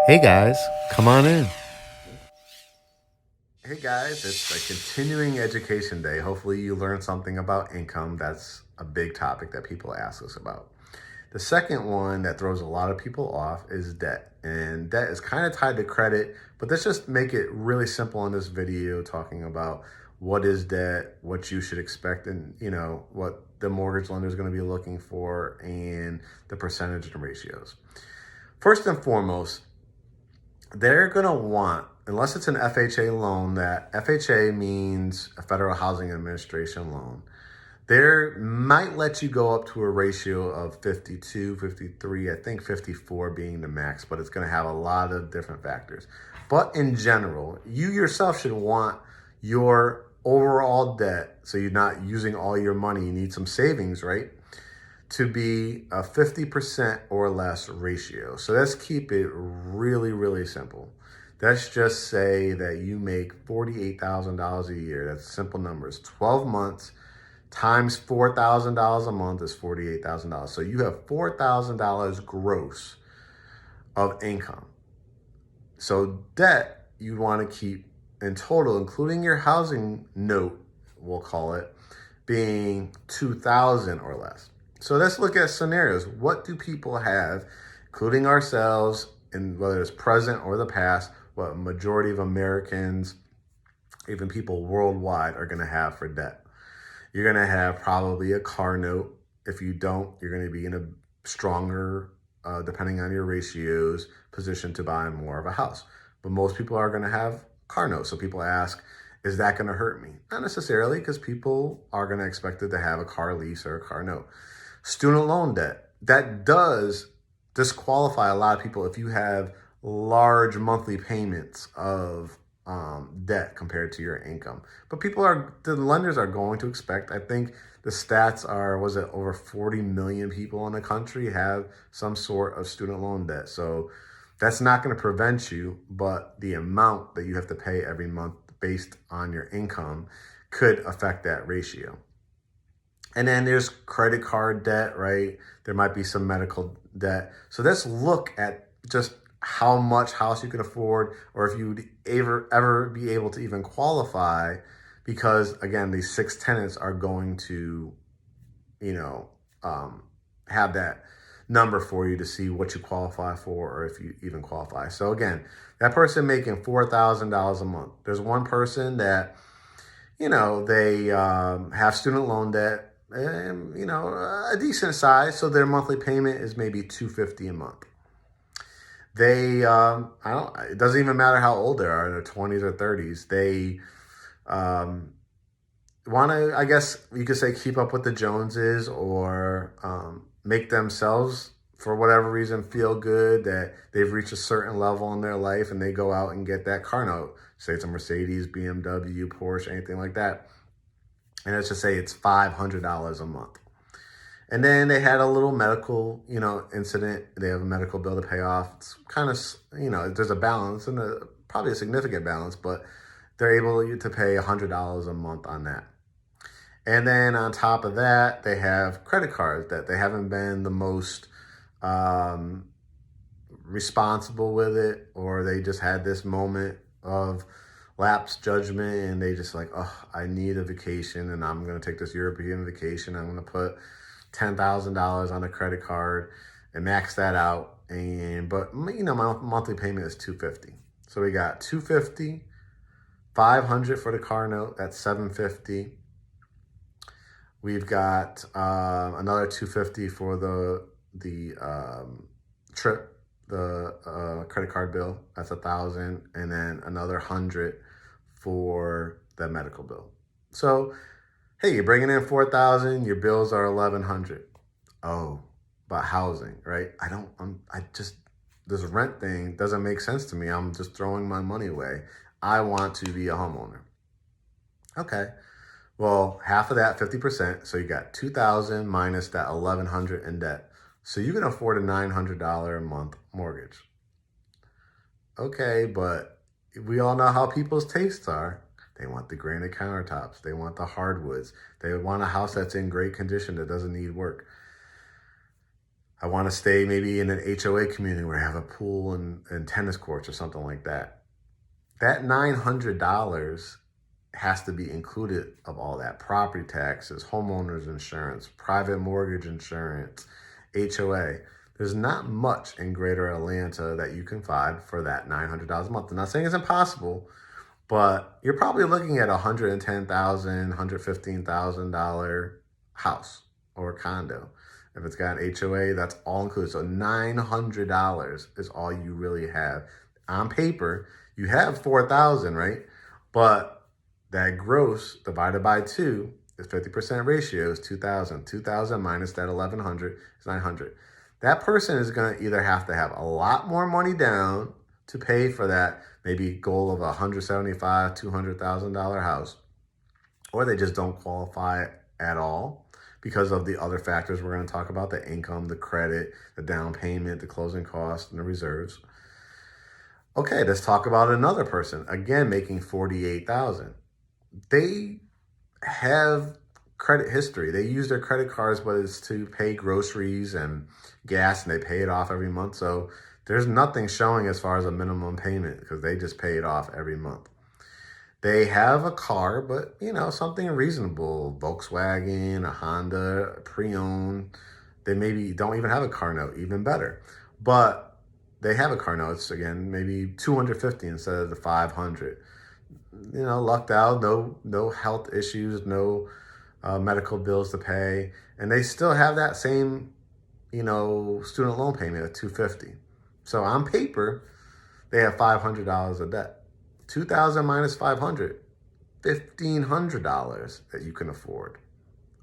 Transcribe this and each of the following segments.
Hey guys, come on in. Hey guys, it's a continuing education day. Hopefully you learned something about income. That's a big topic that people ask us about. The second one that throws a lot of people off is debt. And debt is kind of tied to credit, but let's just make it really simple in this video talking about what is debt, what you should expect, and what the mortgage lender is going to be looking for, and the percentage and ratios. First and foremost, they're going to want, unless it's an FHA loan, that FHA means a Federal Housing Administration loan, they might let you go up to a ratio of 52, 53, I think 54 being the max, but it's going to have a lot of different factors. But in general, you yourself should want your overall debt, so you're not using all your money, you need some savings, right? To be a 50% or less ratio. So let's keep it really, really simple. Let's just say that you make $48,000 a year. That's simple numbers. 12 months times $4,000 a month is $48,000. So you have $4,000 gross of income. So debt you want to keep in total, including your housing note, we'll call it, being $2,000 or less. So let's look at scenarios. What do people have, including ourselves, and whether it's present or the past, what a majority of Americans, even people worldwide, are going to have for debt? You're going to have probably a car note. If you don't, you're going to be in a stronger, depending on your ratios, position to buy more of a house. But most people are going to have car notes. So people ask, is that going to hurt me? Not necessarily, because people are going to expect it to have a car lease or a car note. Student loan debt, that does disqualify a lot of people if you have large monthly payments of debt compared to your income. But the lenders are going to expect, I think the stats are, was it over 40 million people in the country have some sort of student loan debt. So that's not going to prevent you, but the amount that you have to pay every month based on your income could affect that ratio. And then there's credit card debt, right? There might be some medical debt. So let's look at just how much house you can afford, or if you would ever be able to even qualify, because again, these 6 tenants are going to, have that number for you to see what you qualify for, or if you even qualify. So again, that person making $4,000 a month. There's one person that, they have student loan debt, and a decent size, so their monthly payment is maybe $250 a month. They it doesn't even matter how old they are, in their 20s or 30s. They want to, I guess you could say, keep up with the Joneses, or make themselves, for whatever reason, feel good that they've reached a certain level in their life, and they go out and get that car note. Say it's a Mercedes, BMW, Porsche, anything like that. And let's just say it's $500 a month. And then they had a little medical, incident. They have a medical bill to pay off. It's kind of, there's a balance, and probably a significant balance, but they're able to pay $100 a month on that. And then on top of that, they have credit cards that they haven't been the most responsible with it, or they just had this moment of lapse judgment, and they just like, oh, I need a vacation, and I'm going to take this European vacation. I'm going to put $10,000 on a credit card and max that out. But my monthly payment is $250. So we got $250, $500 for the car note. That's $750. We've got another $250 for the trip, the credit card bill. That's $1,000, and then another $100 for the medical bill. So hey, you're bringing in $4,000, your bills are $1,100. Oh, but housing, right? This rent thing doesn't make sense to me. I'm just throwing my money away. I want to be a homeowner. Okay, well, half of that, 50%. So you got $2,000 minus that $1,100 in debt. So you can afford a $900 a month mortgage. Okay, but we all know how people's tastes are. They want the granite countertops. They want the hardwoods. They want a house that's in great condition that doesn't need work. I want to stay maybe in an HOA community where I have a pool and tennis courts or something like that. That $900 has to be included of all that. Property taxes, homeowners insurance, private mortgage insurance, HOA. There's not much in Greater Atlanta that you can find for that $900 a month. I'm not saying it's impossible, but you're probably looking at $110,000, $115,000 house or condo. If it's got an HOA, that's all included. So $900 is all you really have. On paper, you have $4,000, right? But that gross divided by 2 is 50% ratio is 2,000. 2,000 minus that 1,100 is 900. That person is going to either have to have a lot more money down to pay for that maybe goal of a $175,000, $200,000 house, or they just don't qualify at all because of the other factors we're going to talk about: the income, the credit, the down payment, the closing costs, and the reserves. Okay, let's talk about another person, again, making $48,000. They have credit history. They use their credit cards, but it's to pay groceries and gas, and they pay it off every month. So there's nothing showing as far as a minimum payment because they just pay it off every month. They have a car, but something reasonable, Volkswagen, a Honda, a pre-owned. They maybe don't even have a car note, even better. But they have a car note, it's again maybe $250 instead of the $500. Lucked out, no health issues, no medical bills to pay, and they still have that same student loan payment of $250. So on paper, they have $500 of debt. $2,000 minus $500, $1,500 that you can afford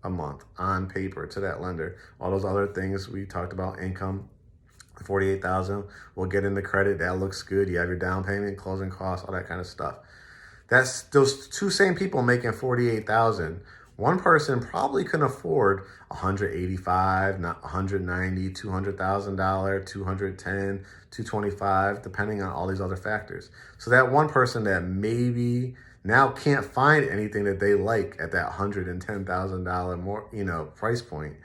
a month on paper to that lender. All those other things we talked about, income, $48,000. We'll get into credit. That looks good. You have your down payment, closing costs, all that kind of stuff. That's those two same people making $48,000. One person probably can afford $185,000, not $190,000, $200,000, $210,000, $225,000, depending on all these other factors. So that one person that maybe now can't find anything that they like at that $110,000 more, price point,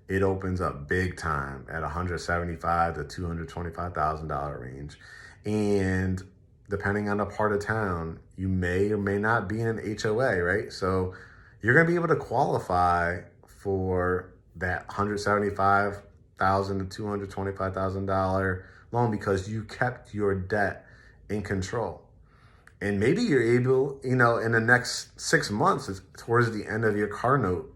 it opens up big time at $175,000 to $225,000 range. And depending on the part of town, you may or may not be in an HOA, right? So you're going to be able to qualify for that $175,000 to $225,000 loan because you kept your debt in control. And maybe you're able, in the next 6 months, towards the end of your car note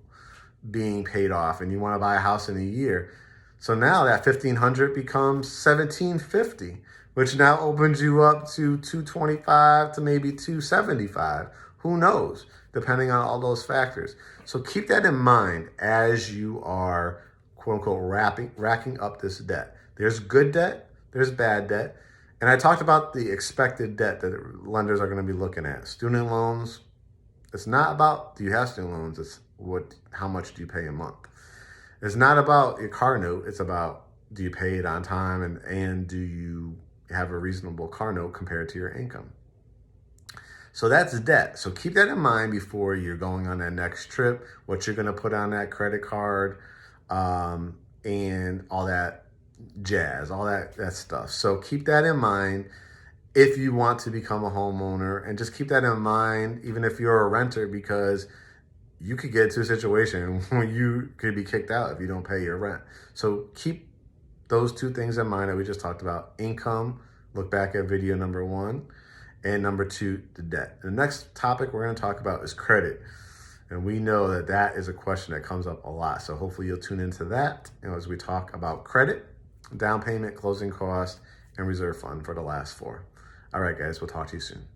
being paid off, and you want to buy a house in a year. So now that $1,500 becomes $1,750, which now opens you up to $225 to maybe $275. Who knows, depending on all those factors. So keep that in mind as you are, quote unquote, racking up this debt. There's good debt, there's bad debt. And I talked about the expected debt that lenders are going to be looking at. Student loans, it's not about do you have student loans, it's how much do you pay a month. It's not about your car note, it's about do you pay it on time and do you have a reasonable car note compared to your income. So that's debt. So keep that in mind before you're going on that next trip, what you're going to put on that credit card, and all that jazz, all that stuff. So keep that in mind if you want to become a homeowner, and just keep that in mind even if you're a renter, because you could get to a situation where you could be kicked out if you don't pay your rent. So keep those two things in mind that we just talked about. Income, look back at video number 1, and number 2, the debt. The next topic we're going to talk about is credit. And we know that is a question that comes up a lot. So hopefully you'll tune into that as we talk about credit, down payment, closing costs, and reserve fund for the last 4. All right, guys, we'll talk to you soon.